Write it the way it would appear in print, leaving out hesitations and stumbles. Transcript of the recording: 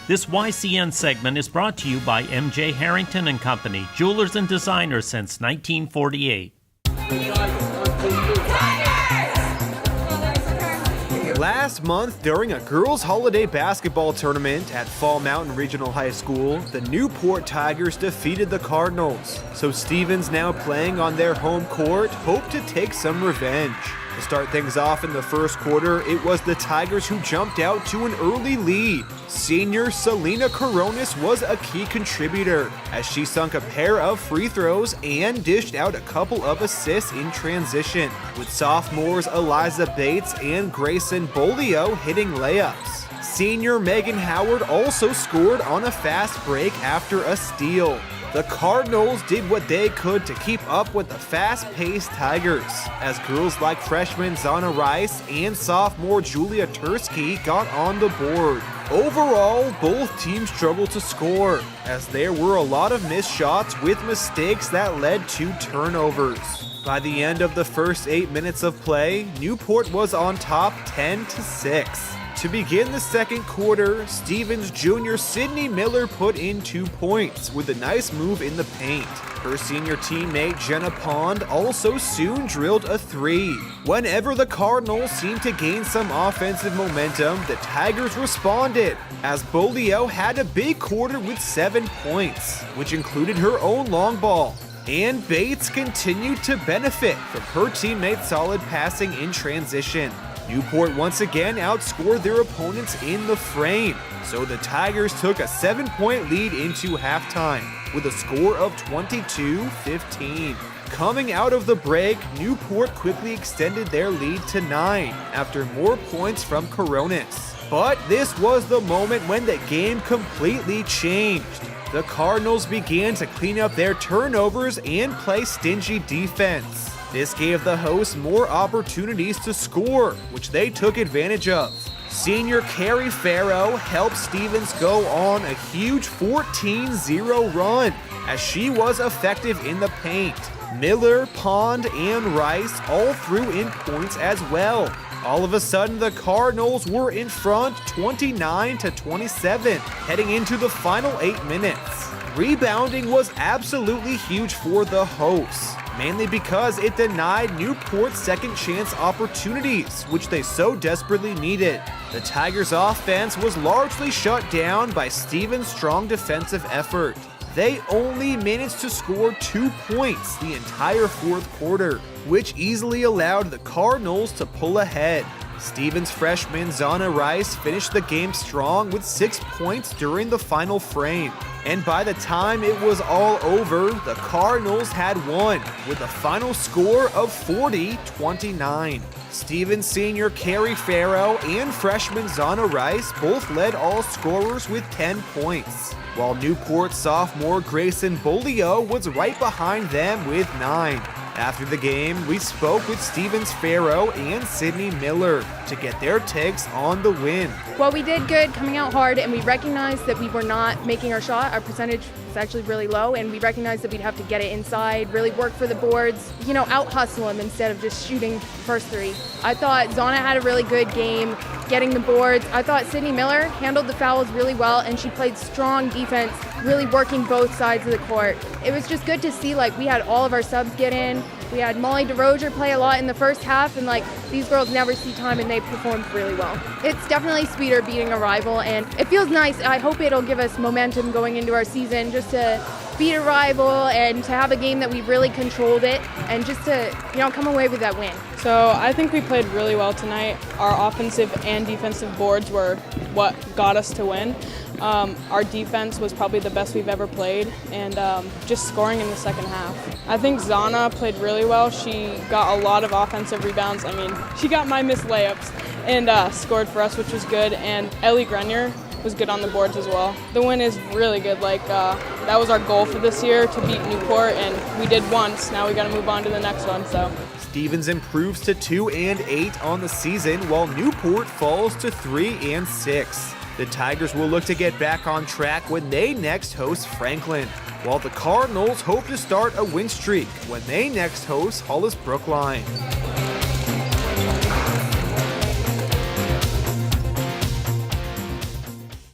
This YCN segment is brought to you by M.J. Harrington and Company, jewelers and designers since 1948. Last month, during a girls' holiday basketball tournament at Fall Mountain Regional High School, the Newport Tigers defeated the Cardinals. So Stevens, now playing on their home court, hope to take some revenge. To start things off in the first quarter, it was the Tigers who jumped out to an early lead. Senior Selena Coronis was a key contributor, as she sunk a pair of free throws and dished out a couple of assists in transition, with sophomores Eliza Bates and Grayson Bolio hitting layups. Senior Megan Howard also scored on a fast break after a steal. The Cardinals did what they could to keep up with the fast-paced Tigers, as girls like freshman Zana Rice and sophomore Julia Tursky got on the board. Overall, both teams struggled to score, as there were a lot of missed shots with mistakes that led to turnovers. By the end of the first 8 minutes of play, Newport was on top 10-6. To begin the second quarter, Stevens Jr. Sydney Miller put in 2 points with a nice move in the paint. Her senior teammate Jenna Pond also soon drilled a 3. Whenever the Cardinals seemed to gain some offensive momentum, the Tigers responded, as Bolio had a big quarter with 7 points, which included her own long ball. And Bates continued to benefit from her teammates' solid passing in transition. Newport once again outscored their opponents in the frame, so the Tigers took a 7-point lead into halftime with a score of 22-15. Coming out of the break, Newport quickly extended their lead to 9 after more points from Coronis. But this was the moment when the game completely changed. The Cardinals began to clean up their turnovers and play stingy defense. This gave the hosts more opportunities to score, which they took advantage of. Senior Carrie Farrow helped Stevens go on a huge 14-0 run, as she was effective in the paint. Miller, Pond, and Rice all threw in points as well. All of a sudden, the Cardinals were in front 29-27, heading into the final 8 minutes. Rebounding was absolutely huge for the hosts, mainly because it denied Newport's second chance opportunities, which they so desperately needed. The Tigers' offense was largely shut down by Stevens' strong defensive effort. They only managed to score 2 points the entire fourth quarter, which easily allowed the Cardinals to pull ahead. Stevens freshman Zana Rice finished the game strong with 6 points during the final frame. And by the time it was all over, the Cardinals had won with a final score of 40-29. Stevens senior Carrie Farrow and freshman Zana Rice both led all scorers with 10 points, while Newport sophomore Grayson Bolio was right behind them with 9. After the game, we spoke with Stevens Farrow and Sydney Miller to get their takes on the win. Well, we did good coming out hard, and we recognized that we were not making our shot. Our percentage was actually really low, and we recognized that we'd have to get it inside, really work for the boards, out hustle them instead of just shooting first 3. I thought Zana had a really good game getting the boards. I thought Sydney Miller handled the fouls really well, and she played strong defense, really working both sides of the court. It was just good to see, we had all of our subs get in. We had Molly DeRozier play a lot in the first half, and these girls never see time, and they performed really well. It's definitely sweeter beating a rival, and it feels nice. I hope it'll give us momentum going into our season, just to beat a rival and to have a game that we really controlled it, and just to come away with that win. So I think we played really well tonight. Our offensive and defensive boards were what got us to win. Our defense was probably the best we've ever played, and just scoring in the second half. I think Zana played really well. She got a lot of offensive rebounds. She got my missed layups and scored for us, which was good. And Ellie Grenier was good on the boards as well. The win is really good. That was our goal for this year, to beat Newport, and we did once. Now we got to move on to the next one. Stevens improves to 2-8 on the season, while Newport falls to 3-6. The Tigers will look to get back on track when they next host Franklin, while the Cardinals hope to start a win streak when they next host Hollis Brookline.